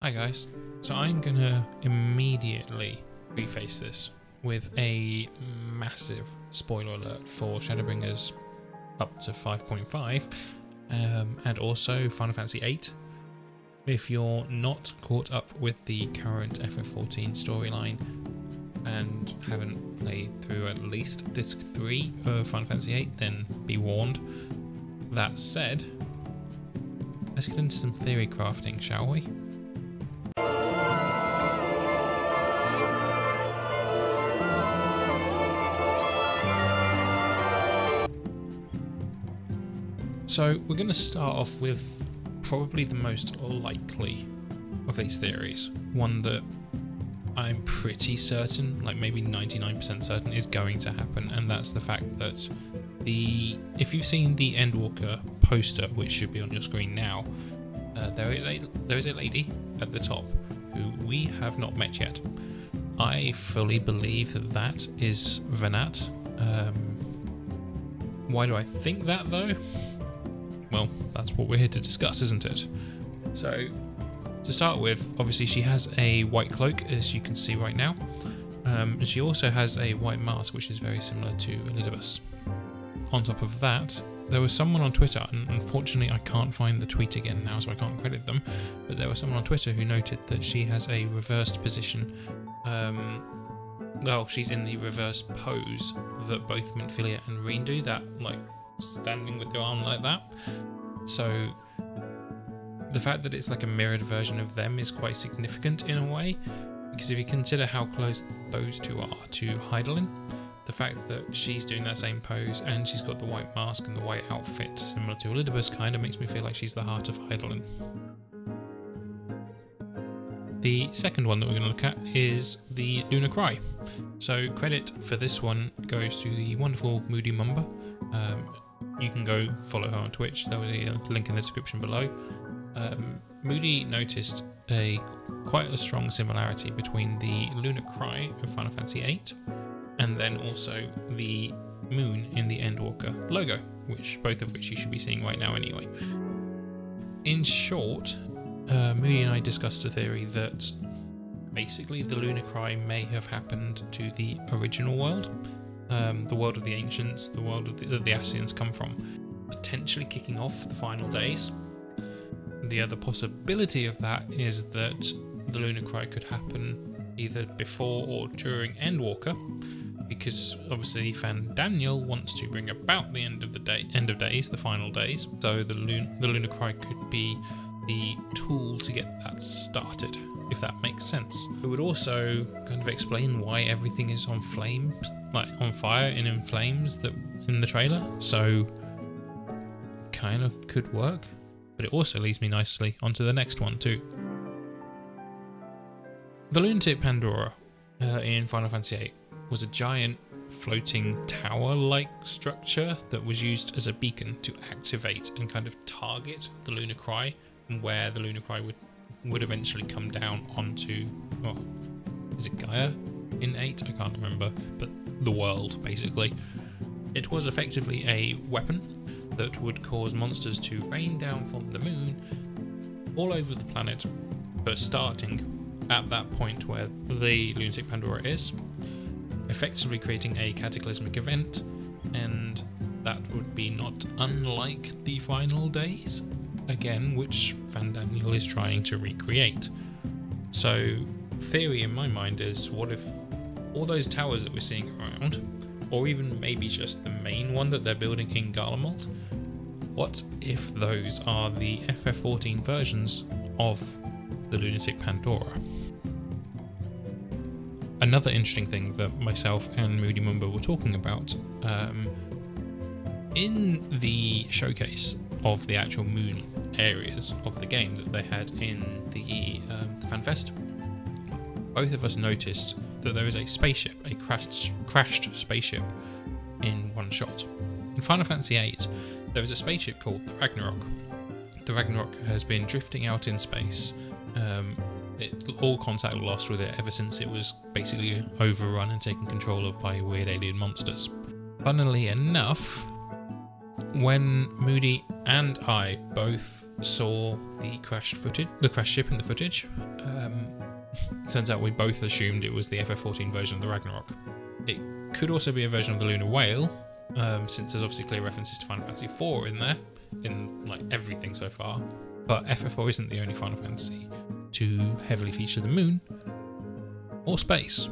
Hi guys, so I'm gonna immediately preface this with a massive spoiler alert for Shadowbringers up to 5.5 and also Final Fantasy VIII. If you're not caught up with the current FF14 storyline and haven't played through at least Disc 3 of Final Fantasy VIII, then be warned. That said, let's get into some theory crafting, shall we? So we're going to start off with probably the most likely of these theories, one that I'm pretty certain, like maybe 99% certain, is going to happen, and that's the fact that if you've seen the Endwalker poster, which should be on your screen now, there is a lady at the top who we have not met yet. I fully believe that that is Venat. Why do I think that though? Well, that's what we're here to discuss, isn't it? So, to start with, obviously she has a white cloak, as you can see right now, and she also has a white mask, which is very similar to Elizabeth's. On top of that, there was someone on Twitter, and unfortunately I can't find the tweet again now, so I can't credit them, but there was someone on Twitter who noted that she has a reversed position. Well, she's in the reversed pose that both Minfilia and Reen do, that, like, standing with your arm like that. So the fact that it's like a mirrored version of them is quite significant in a way, because if you consider how close those two are to Heidelin, the fact that she's doing that same pose and she's got the white mask and the white outfit similar to Elidibus kind of makes me feel like she's the heart of Heidelin. The second one that we're going to look at is the Lunar Cry. So credit for this one goes to the wonderful MoodyMoomba. You can go follow her on Twitch, there was a link in the description below. Moody noticed quite a strong similarity between the Lunar Cry of Final Fantasy VIII and then also the moon in the Endwalker logo, both of which you should be seeing right now anyway. In short, Moody and I discussed a theory that basically the Lunar Cry may have happened to the original world, the world of the ancients, the world of the Ascians come from, potentially kicking off the final days. The other possibility of that is that the Lunar Cry could happen either before or during Endwalker, because obviously Daniel wants to bring about the end of days, the final days. So the Lunar Cry could be the tool to get that started, if that makes sense. It would also kind of explain why everything is on flames, like on fire and in flames, that in the trailer. So kind of could work, but it also leads me nicely onto the next one too. The Lunatic Pandora in Final Fantasy VIII was a giant floating tower-like structure that was used as a beacon to activate and kind of target the Lunar Cry, and where the Lunar Cry would eventually come down onto, well, is it Gaia in 8? I can't remember, but the world, basically. It was effectively a weapon that would cause monsters to rain down from the moon all over the planet, but starting at that point where the Lunatic Pandora is, effectively creating a cataclysmic event, and that would be not unlike the final days, again, which Daniel is trying to recreate. So, theory in my mind is, what if all those towers that we're seeing around, or even maybe just the main one that they're building in Garlemald, what if those are the FF14 versions of the Lunatic Pandora? Another interesting thing that myself and MoodyMoomba were talking about, in the showcase of the actual moon areas of the game that they had in the FanFest, both of us noticed that there is a spaceship, a crashed spaceship, in one shot. In Final Fantasy VIII, there is a spaceship called the Ragnarok. The Ragnarok has been drifting out in space, all contact lost with it ever since it was basically overrun and taken control of by weird alien monsters. Funnily enough, when Moody and I both saw the crashed ship in the footage, turns out we both assumed it was the FF14 version of the Ragnarok. It could also be a version of the Lunar Whale, since there's obviously clear references to Final Fantasy IV in there, in like everything so far. But FF4 isn't the only Final Fantasy to heavily feature the moon or space,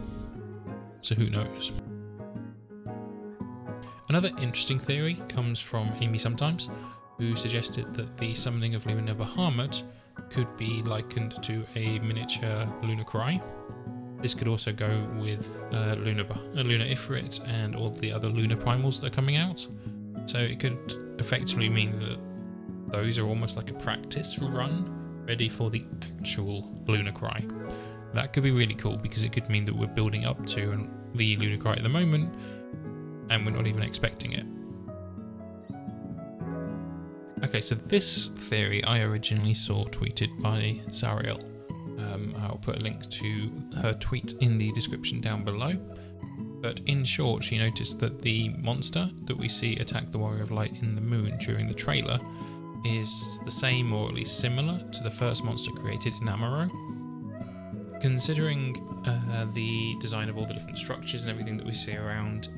so who knows. Another interesting theory comes from Amy Sometimes, who suggested that the summoning of Lunar Bahamut could be likened to a miniature Lunar Cry. This could also go with Lunar Ifrit and all the other lunar primals that are coming out. So it could effectively mean that those are almost like a practice run, ready for the actual Lunar Cry. That could be really cool, because it could mean that we're building up to the Lunar Cry at the moment, and we're not even expecting it. Okay, so this theory I originally saw tweeted by Zariel. I'll put a link to her tweet in the description down below. But in short, she noticed that the monster that we see attack the Warrior of Light in the moon during the trailer is the same, or at least similar, to the first monster created in Amaro. Considering the design of all the different structures and everything that we see around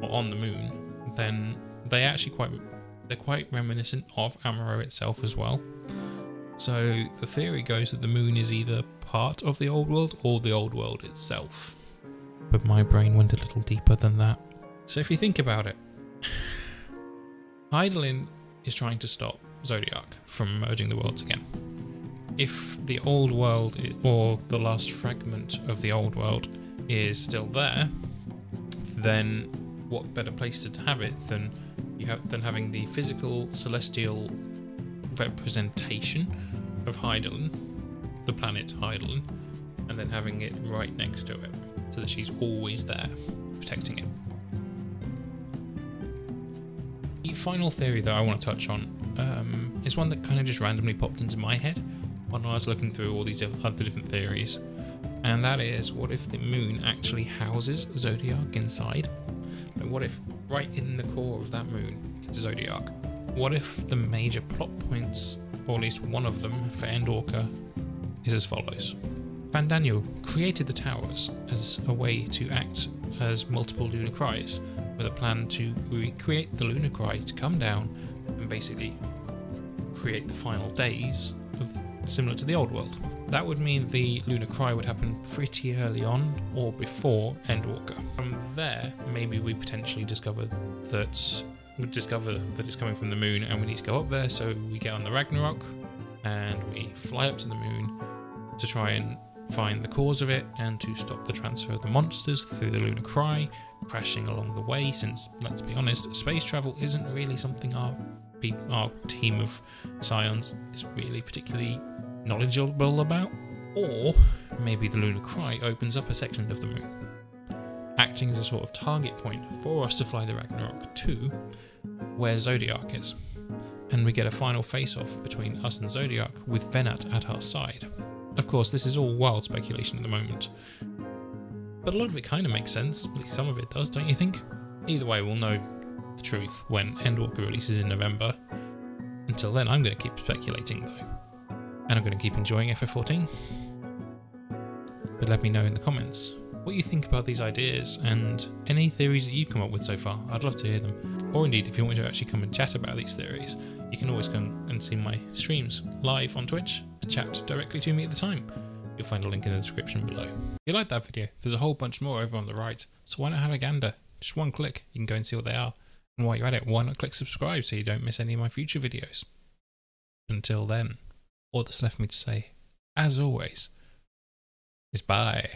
on the moon, then they're quite reminiscent of Amaro itself as well. So the theory goes that the moon is either part of the old world or the old world itself. But my brain went a little deeper than that. So if you think about it, Hydaelyn is trying to stop Zodiark from merging the worlds again. If the old world, or the last fragment of the old world, is still there, then what better place to have it than having the physical celestial representation of Hydaelyn, the planet Hydaelyn, and then having it right next to it, so that she's always there, protecting it. The final theory that I want to touch on is one that kind of just randomly popped into my head when I was looking through all these other different theories, and that is, what if the moon actually houses Zodiark inside? Like, what if right in the core of that moon is Zodiark? What if the major plot points, or at least one of them, for Endwalker is as follows. Bandaniel created the towers as a way to act as multiple Lunar Cries, with a plan to recreate the Lunar Cry to come down and basically create the final days similar to the old world. That would mean the Lunar Cry would happen pretty early on, or before Endwalker. From there, maybe we potentially discover that it's coming from the moon, and we need to go up there, so we get on the Ragnarok and we fly up to the moon to try and find the cause of it, and to stop the transfer of the monsters through the Lunar Cry, crashing along the way, since, let's be honest, space travel isn't really something our team of Scions is really particularly knowledgeable about. Or maybe the Lunar Cry opens up a section of the moon, acting as a sort of target point for us to fly the Ragnarok to, where Zodiark is, and we get a final face-off between us and Zodiark with Venat at our side. Of course, this is all wild speculation at the moment, but a lot of it kind of makes sense, at least some of it does, don't you think? Either way, we'll know the truth when Endwalker releases in November. Until then, I'm going to keep speculating though, and I'm going to keep enjoying FF14. But let me know in the comments what you think about these ideas, and any theories that you've come up with so far. I'd love to hear them. Or indeed, if you want to actually come and chat about these theories, you can always come and see my streams live on Twitch and chat directly to me at the time. You'll find a link in the description below. If you liked that video, there's a whole bunch more over on the right, so why not have a gander? Just one click, you can go and see what they are. And while you're at it, why not click subscribe so you don't miss any of my future videos? Until then, all that's left for me to say, as always, is bye.